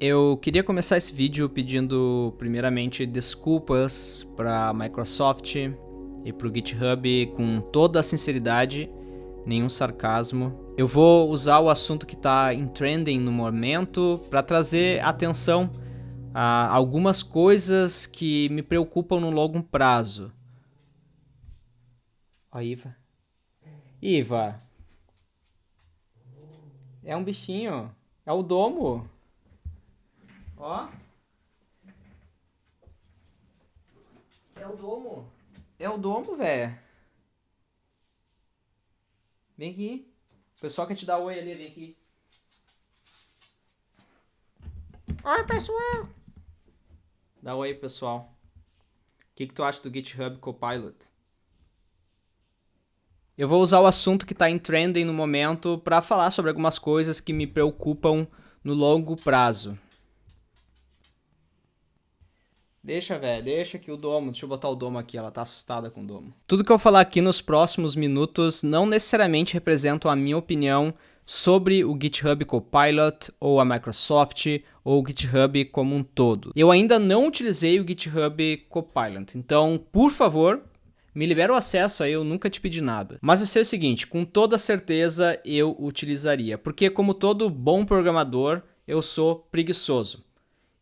Eu queria começar esse vídeo pedindo primeiramente desculpas para a Microsoft e para o GitHub com toda a sinceridade, nenhum sarcasmo. Eu vou usar o assunto que está em trending no momento para trazer atenção a algumas coisas que me preocupam no longo prazo. Ó, Iva. Iva. É um bichinho. É o domo. Ó. É o domo. É o domo, velho. Vem aqui. O pessoal quer te dar oi ali, vem aqui. Oi, pessoal. Dá oi, pessoal. O que tu acha do GitHub Copilot? Eu vou usar o assunto que está em trending no momento para falar sobre algumas coisas que me preocupam no longo prazo. Deixa, velho, deixa aqui o domo. Deixa eu botar o domo aqui, ela tá assustada com o domo. Tudo que eu falar aqui nos próximos minutos não necessariamente representam a minha opinião sobre o GitHub Copilot, ou a Microsoft, ou o GitHub como um todo. Eu ainda não utilizei o GitHub Copilot, então, por favor, me libera o acesso aí, eu nunca te pedi nada. Mas eu sei o seguinte, com toda certeza eu utilizaria, porque como todo bom programador, eu sou preguiçoso.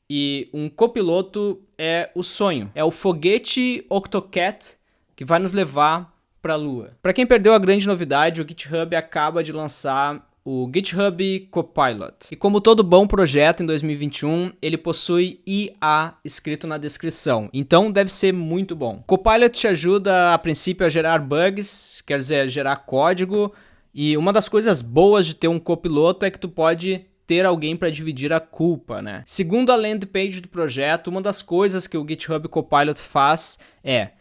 E um copiloto é o sonho, é o foguete Octocat que vai nos levar para a Lua. Para quem perdeu a grande novidade, o GitHub acaba de lançar o GitHub Copilot. E como todo bom projeto em 2021, ele possui IA escrito na descrição, então deve ser muito bom. Copilot te ajuda a princípio a gerar bugs, quer dizer, a gerar código, e uma das coisas boas de ter um copiloto é que tu pode ter alguém para dividir a culpa, né? Segundo a landing page do projeto, uma das coisas que o GitHub Copilot faz é: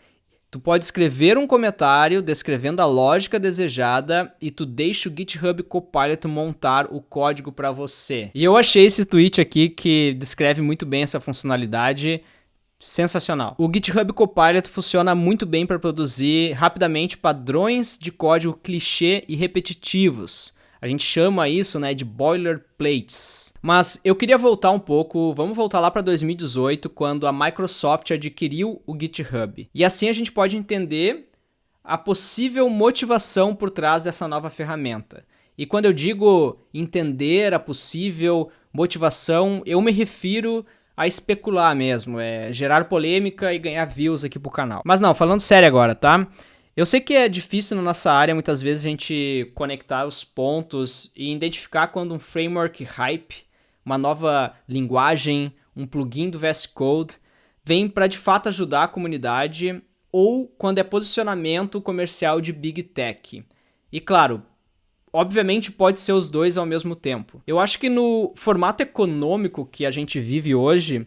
tu pode escrever um comentário descrevendo a lógica desejada e tu deixa o GitHub Copilot montar o código para você. E eu achei esse tweet aqui que descreve muito bem essa funcionalidade. Sensacional. O GitHub Copilot funciona muito bem para produzir rapidamente padrões de código clichê e repetitivos. A gente chama isso, né, de boilerplates. Mas eu queria voltar um pouco, vamos voltar lá para 2018, quando a Microsoft adquiriu o GitHub. E assim a gente pode entender a possível motivação por trás dessa nova ferramenta. E quando eu digo entender a possível motivação, eu me refiro a especular mesmo, gerar polêmica e ganhar views aqui pro canal. Mas não, falando sério agora, tá? Eu sei que é difícil na nossa área, muitas vezes, a gente conectar os pontos e identificar quando um framework hype, uma nova linguagem, um plugin do VS Code, vem para de fato ajudar a comunidade ou quando é posicionamento comercial de Big Tech. E claro, obviamente pode ser os dois ao mesmo tempo. Eu acho que no formato econômico que a gente vive hoje,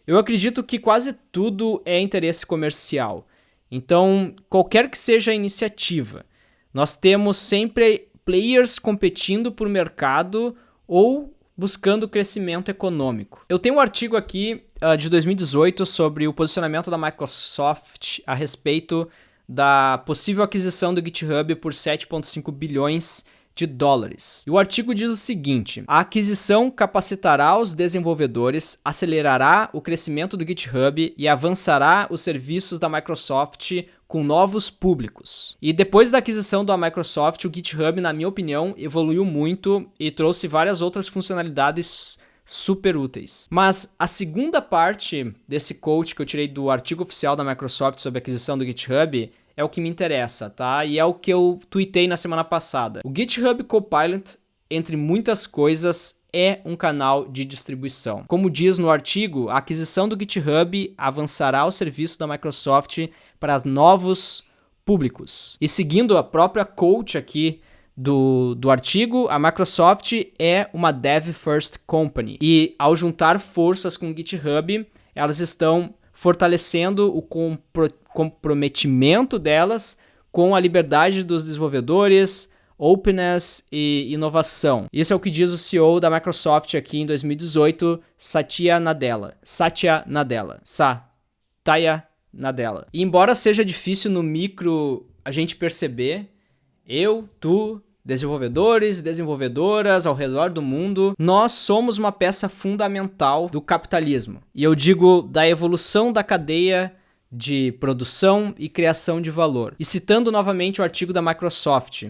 eu acredito que quase tudo é interesse comercial. Então, qualquer que seja a iniciativa, nós temos sempre players competindo por mercado ou buscando crescimento econômico. Eu tenho um artigo aqui de 2018 sobre o posicionamento da Microsoft a respeito da possível aquisição do GitHub por 7,5 bilhões de dólares. E o artigo diz o seguinte: a aquisição capacitará os desenvolvedores, acelerará o crescimento do GitHub e avançará os serviços da Microsoft com novos públicos. E depois da aquisição da Microsoft, o GitHub, na minha opinião, evoluiu muito e trouxe várias outras funcionalidades super úteis. Mas a segunda parte desse quote que eu tirei do artigo oficial da Microsoft sobre a aquisição do GitHub é o que me interessa, tá? E é o que eu tuitei na semana passada. O GitHub Copilot, entre muitas coisas, é um canal de distribuição. Como diz no artigo, a aquisição do GitHub avançará o serviço da Microsoft para novos públicos. E seguindo a própria coach aqui do artigo, a Microsoft é uma Dev First Company. E ao juntar forças com o GitHub, elas estão fortalecendo o comprometimento delas com a liberdade dos desenvolvedores, openness e inovação. Isso é o que diz o CEO da Microsoft aqui em 2018, Satya Nadella. E embora seja difícil no micro a gente perceber, eu, tu, desenvolvedores e desenvolvedoras ao redor do mundo, nós somos uma peça fundamental do capitalismo. E eu digo da evolução da cadeia de produção e criação de valor. E citando novamente o artigo da Microsoft,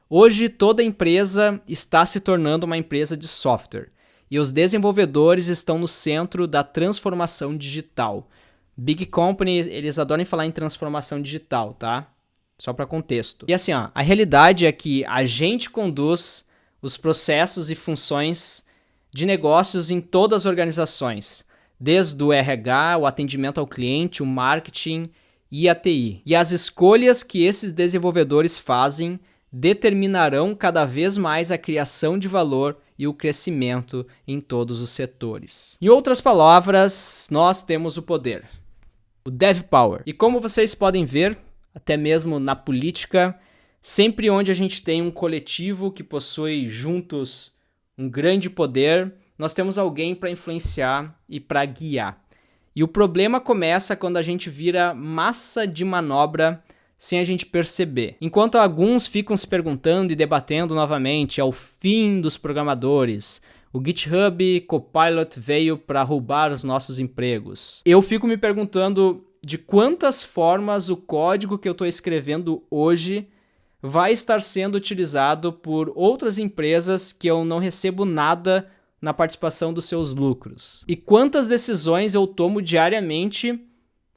hoje toda empresa está se tornando uma empresa de software e os desenvolvedores estão no centro da transformação digital. Big Company, eles adoram falar em transformação digital, tá? Só para contexto. E assim, a realidade é que a gente conduz os processos e funções de negócios em todas as organizações, desde o RH, o atendimento ao cliente, o marketing e a TI. E as escolhas que esses desenvolvedores fazem determinarão cada vez mais a criação de valor e o crescimento em todos os setores. Em outras palavras, nós temos o poder, o Dev Power. E como vocês podem ver, até mesmo na política, sempre onde a gente tem um coletivo que possui juntos um grande poder, nós temos alguém para influenciar e para guiar. E o problema começa quando a gente vira massa de manobra sem a gente perceber. Enquanto alguns ficam se perguntando e debatendo novamente, é o fim dos programadores, o GitHub Copilot veio para roubar os nossos empregos. Eu fico me perguntando de quantas formas o código que eu estou escrevendo hoje vai estar sendo utilizado por outras empresas que eu não recebo nada na participação dos seus lucros. E quantas decisões eu tomo diariamente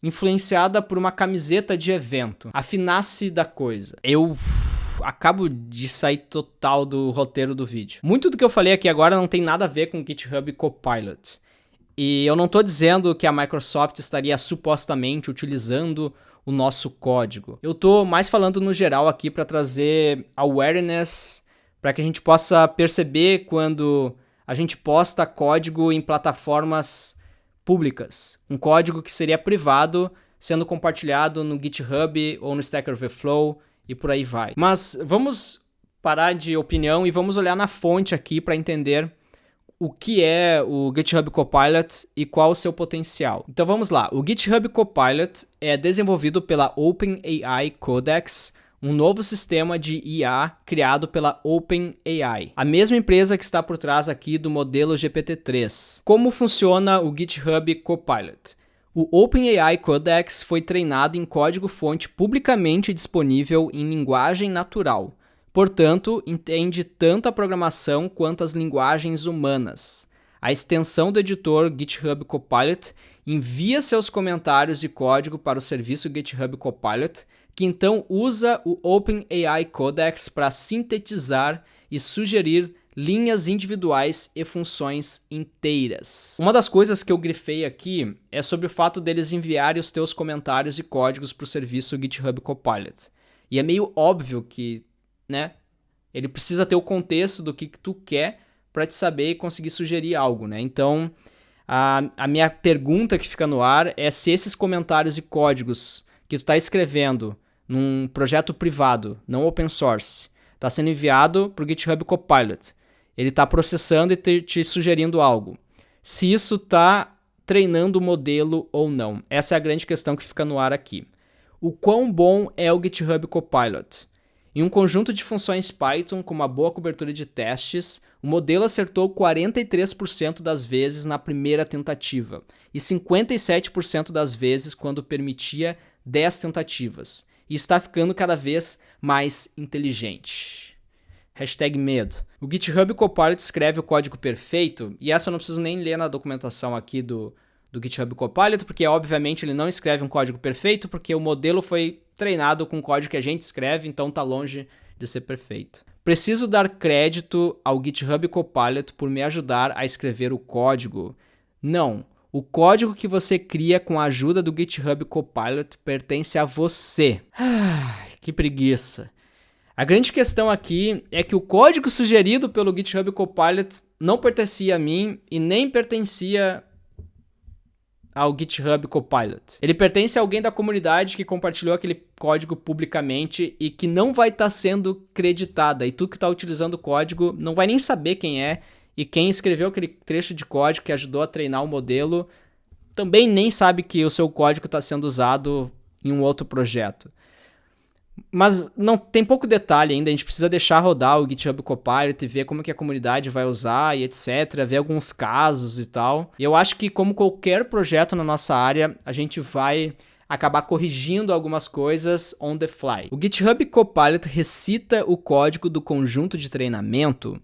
influenciada por uma camiseta de evento. A finesse da coisa. Eu acabo de sair total do roteiro do vídeo. Muito do que eu falei aqui agora não tem nada a ver com o GitHub Copilot. E eu não estou dizendo que a Microsoft estaria supostamente utilizando o nosso código. Eu estou mais falando no geral aqui para trazer awareness, para que a gente possa perceber quando a gente posta código em plataformas públicas. Um código que seria privado sendo compartilhado no GitHub ou no Stack Overflow e por aí vai. Mas vamos parar de opinião e vamos olhar na fonte aqui para entender o que é o GitHub Copilot e qual o seu potencial. Então vamos lá. O GitHub Copilot é desenvolvido pela OpenAI Codex, um novo sistema de IA criado pela OpenAI, a mesma empresa que está por trás aqui do modelo GPT-3. Como funciona o GitHub Copilot? O OpenAI Codex foi treinado em código-fonte publicamente disponível em linguagem natural. Portanto, entende tanto a programação quanto as linguagens humanas. A extensão do editor GitHub Copilot envia seus comentários de código para o serviço GitHub Copilot, que então usa o OpenAI Codex para sintetizar e sugerir linhas individuais e funções inteiras. Uma das coisas que eu grifei aqui é sobre o fato deles enviarem os teus comentários e códigos para o serviço GitHub Copilot. E é meio óbvio que, né, ele precisa ter o contexto do que tu quer para te saber e conseguir sugerir algo, né? Então, a minha pergunta que fica no ar é se esses comentários e códigos que tu está escrevendo num projeto privado, não open source, está sendo enviado para o GitHub Copilot. Ele está processando e te sugerindo algo. Se isso está treinando o modelo ou não. Essa é a grande questão que fica no ar aqui. O quão bom é o GitHub Copilot? Em um conjunto de funções Python com uma boa cobertura de testes, o modelo acertou 43% das vezes na primeira tentativa e 57% das vezes quando permitia 10 tentativas. E está ficando cada vez mais inteligente. #medo. O GitHub Copilot escreve o código perfeito, e essa eu não preciso nem ler na documentação aqui do GitHub Copilot, porque obviamente ele não escreve um código perfeito, porque o modelo foi treinado com o código que a gente escreve, então está longe de ser perfeito. Preciso dar crédito ao GitHub Copilot por me ajudar a escrever o código? Não. O código que você cria com a ajuda do GitHub Copilot pertence a você. Que preguiça. A grande questão aqui é que o código sugerido pelo GitHub Copilot não pertencia a mim e nem pertencia ao GitHub Copilot. Ele pertence a alguém da comunidade que compartilhou aquele código publicamente e que não vai estar sendo creditada. E tu que está utilizando o código não vai nem saber quem é. E quem escreveu aquele trecho de código que ajudou a treinar o modelo também nem sabe que o seu código está sendo usado em um outro projeto. Mas não tem pouco detalhe ainda, a gente precisa deixar rodar o GitHub Copilot e ver como que a comunidade vai usar e etc, ver alguns casos e tal. E eu acho que como qualquer projeto na nossa área, a gente vai acabar corrigindo algumas coisas on the fly. O GitHub Copilot recita o código do conjunto de treinamento.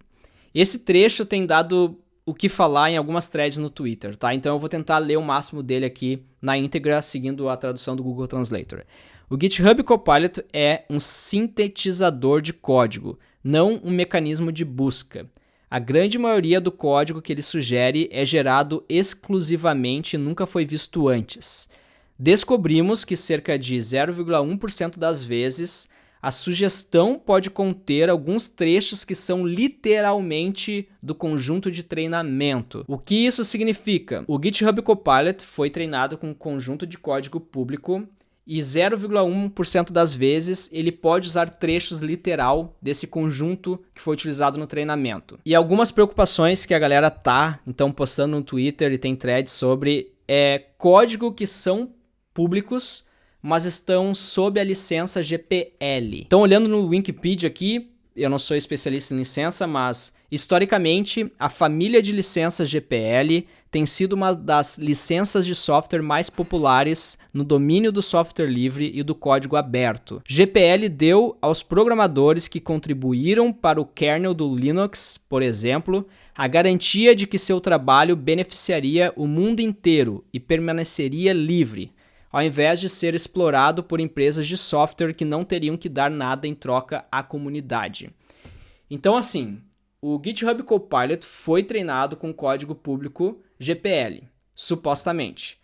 Esse trecho tem dado o que falar em algumas threads no Twitter, tá? Então eu vou tentar ler o máximo dele aqui na íntegra, seguindo a tradução do Google Translator. O GitHub Copilot é um sintetizador de código, não um mecanismo de busca. A grande maioria do código que ele sugere é gerado exclusivamente e nunca foi visto antes. Descobrimos que cerca de 0,1% das vezes a sugestão pode conter alguns trechos que são literalmente do conjunto de treinamento. O que isso significa? O GitHub Copilot foi treinado com um conjunto de código público e 0,1% das vezes ele pode usar trechos literal desse conjunto que foi utilizado no treinamento. E algumas preocupações que a galera então postando no Twitter e tem threads sobre código que são públicos, mas estão sob a licença GPL. Então, olhando no Wikipedia aqui, eu não sou especialista em licença, mas historicamente, a família de licenças GPL tem sido uma das licenças de software mais populares no domínio do software livre e do código aberto. GPL deu aos programadores que contribuíram para o kernel do Linux, por exemplo, a garantia de que seu trabalho beneficiaria o mundo inteiro e permaneceria livre, ao invés de ser explorado por empresas de software que não teriam que dar nada em troca à comunidade. Então, assim, o GitHub Copilot foi treinado com código público GPL, supostamente.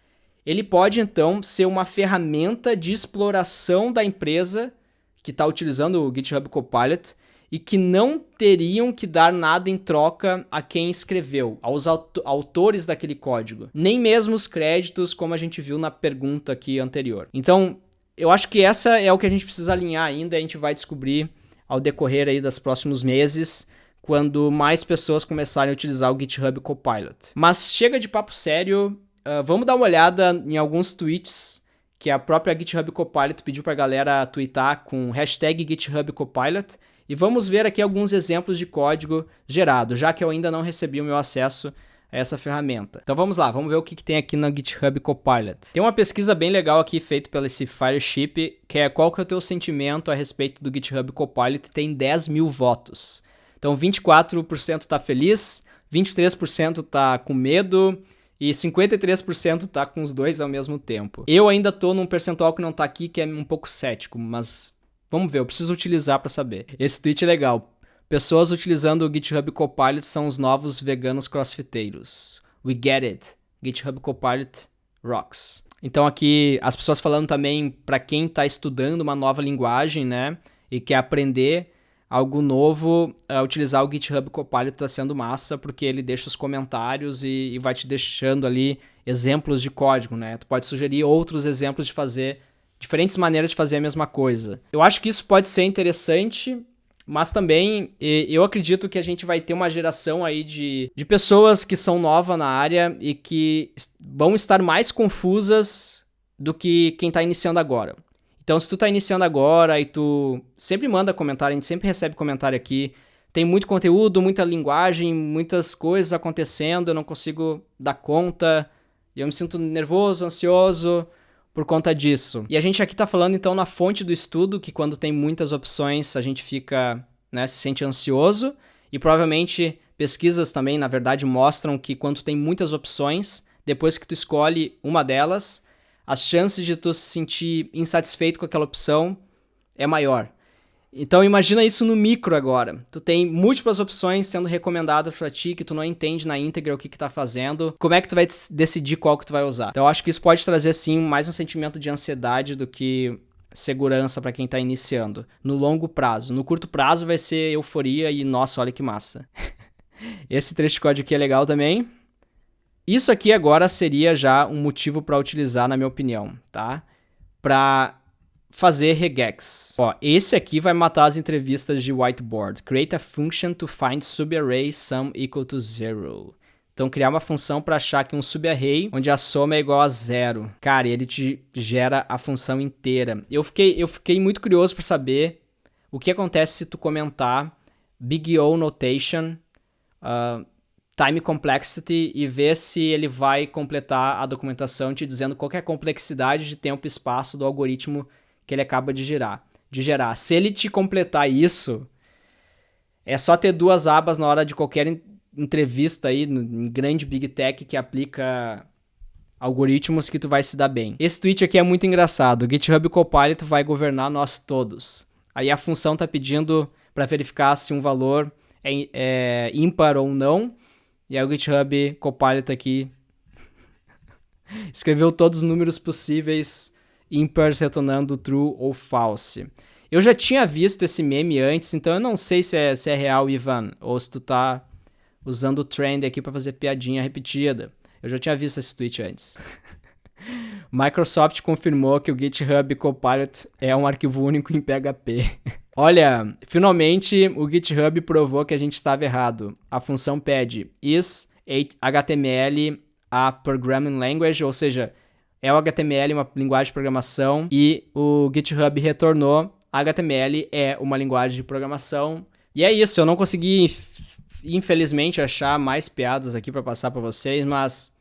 Ele pode, então, ser uma ferramenta de exploração da empresa que está utilizando o GitHub Copilot e que não teriam que dar nada em troca a quem escreveu, aos autores daquele código. Nem mesmo os créditos, como a gente viu na pergunta aqui anterior. Então, eu acho que essa é o que a gente precisa alinhar ainda, a gente vai descobrir ao decorrer aí dos próximos meses, quando mais pessoas começarem a utilizar o GitHub Copilot. Mas chega de papo sério, vamos dar uma olhada em alguns tweets que a própria GitHub Copilot pediu pra galera twittar com hashtag GitHub Copilot. E vamos ver aqui alguns exemplos de código gerado, já que eu ainda não recebi o meu acesso a essa ferramenta. Então vamos lá, vamos ver o que tem aqui na GitHub Copilot. Tem uma pesquisa bem legal aqui feita pelo esse Fireship, que é qual que é o teu sentimento a respeito do GitHub Copilot, tem 10 mil votos. Então 24% está feliz, 23% está com medo e 53% está com os dois ao mesmo tempo. Eu ainda estou num percentual que não está aqui, que é um pouco cético, mas vamos ver, eu preciso utilizar para saber. Esse tweet é legal. Pessoas utilizando o GitHub Copilot são os novos veganos crossfiteiros. We get it. GitHub Copilot rocks. Então aqui as pessoas falando também para quem está estudando uma nova linguagem, né, e quer aprender algo novo, utilizar o GitHub Copilot está sendo massa, porque ele deixa os comentários e vai te deixando ali exemplos de código, né? Tu pode sugerir outros exemplos de fazer diferentes maneiras de fazer a mesma coisa. Eu acho que isso pode ser interessante, mas também eu acredito que a gente vai ter uma geração aí de pessoas que são novas na área e que vão estar mais confusas do que quem está iniciando agora. Então, se tu tá iniciando agora e tu sempre manda comentário, a gente sempre recebe comentário aqui, tem muito conteúdo, muita linguagem, muitas coisas acontecendo, eu não consigo dar conta, e eu me sinto nervoso, ansioso por conta disso. E a gente aqui tá falando então na fonte do estudo, que quando tem muitas opções a gente fica, né, se sente ansioso, e provavelmente pesquisas também, na verdade, mostram que quando tem muitas opções, depois que tu escolhe uma delas, as chances de tu se sentir insatisfeito com aquela opção é maior. Então imagina isso no micro agora. Tu tem múltiplas opções sendo recomendadas pra ti, que tu não entende na íntegra o que tá fazendo. Como é que tu vai decidir qual que tu vai usar? Então eu acho que isso pode trazer sim mais um sentimento de ansiedade do que segurança pra quem tá iniciando. No longo prazo. No curto prazo vai ser euforia e nossa, olha que massa. Esse trecho de código aqui é legal também. Isso aqui agora seria já um motivo para utilizar, na minha opinião, tá? Para fazer regex. Ó, esse aqui vai matar as entrevistas de whiteboard. Create a function to find subarray sum equal to 0. Então, criar uma função para achar que um subarray, onde a soma é igual a 0. Cara, e ele te gera a função inteira. Eu fiquei muito curioso para saber o que acontece se tu comentar Big O Notation, Time Complexity, e ver se ele vai completar a documentação te dizendo qual que é a complexidade de tempo e espaço do algoritmo que ele acaba de gerar. Se ele te completar isso, é só ter 2 abas na hora de qualquer entrevista aí em grande Big Tech que aplica algoritmos que tu vai se dar bem. Esse tweet aqui é muito engraçado. O GitHub Copilot vai governar nós todos. Aí a função tá pedindo para verificar se um valor é ímpar ou não. E aí o GitHub Copilot aqui escreveu todos os números possíveis ímpares retornando true ou false. Eu já tinha visto esse meme antes, então eu não sei se é real, Ivan, ou se tu tá usando o trend aqui para fazer piadinha repetida. Eu já tinha visto esse tweet antes. Microsoft confirmou que o GitHub Copilot é um arquivo único em PHP. Olha, finalmente o GitHub provou que a gente estava errado. A função pede is HTML a programming language, ou seja, é o HTML uma linguagem de programação, e o GitHub retornou HTML é uma linguagem de programação. E é isso, eu não consegui, infelizmente, achar mais piadas aqui para passar para vocês, mas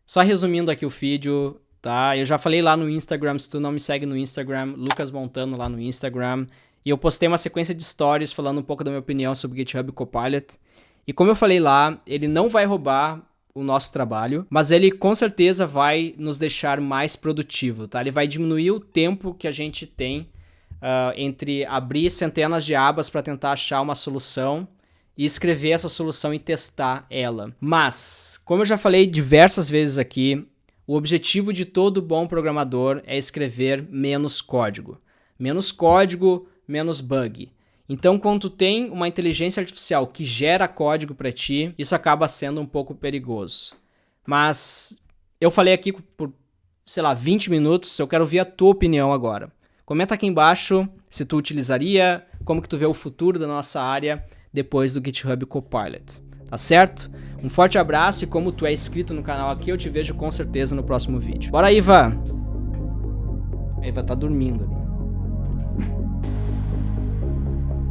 só resumindo aqui o vídeo, tá? Eu já falei lá no Instagram, se tu não me segue no Instagram, Lucas Montano lá no Instagram, e eu postei uma sequência de stories falando um pouco da minha opinião sobre o GitHub Copilot. E como eu falei lá, ele não vai roubar o nosso trabalho, mas ele com certeza vai nos deixar mais produtivo, tá? Ele vai diminuir o tempo que a gente tem entre abrir centenas de abas para tentar achar uma solução e escrever essa solução e testar ela. Mas, como eu já falei diversas vezes aqui, o objetivo de todo bom programador é escrever menos código. Menos código, menos bug. Então, quando tu tem uma inteligência artificial que gera código para ti, isso acaba sendo um pouco perigoso. Mas eu falei aqui por, 20 minutos, eu quero ouvir a tua opinião agora. Comenta aqui embaixo se tu utilizaria, como que tu vê o futuro da nossa área depois do GitHub Copilot, tá certo? Um forte abraço e como tu é inscrito no canal aqui, eu te vejo com certeza no próximo vídeo. Bora, Iva! A Iva tá dormindo ali.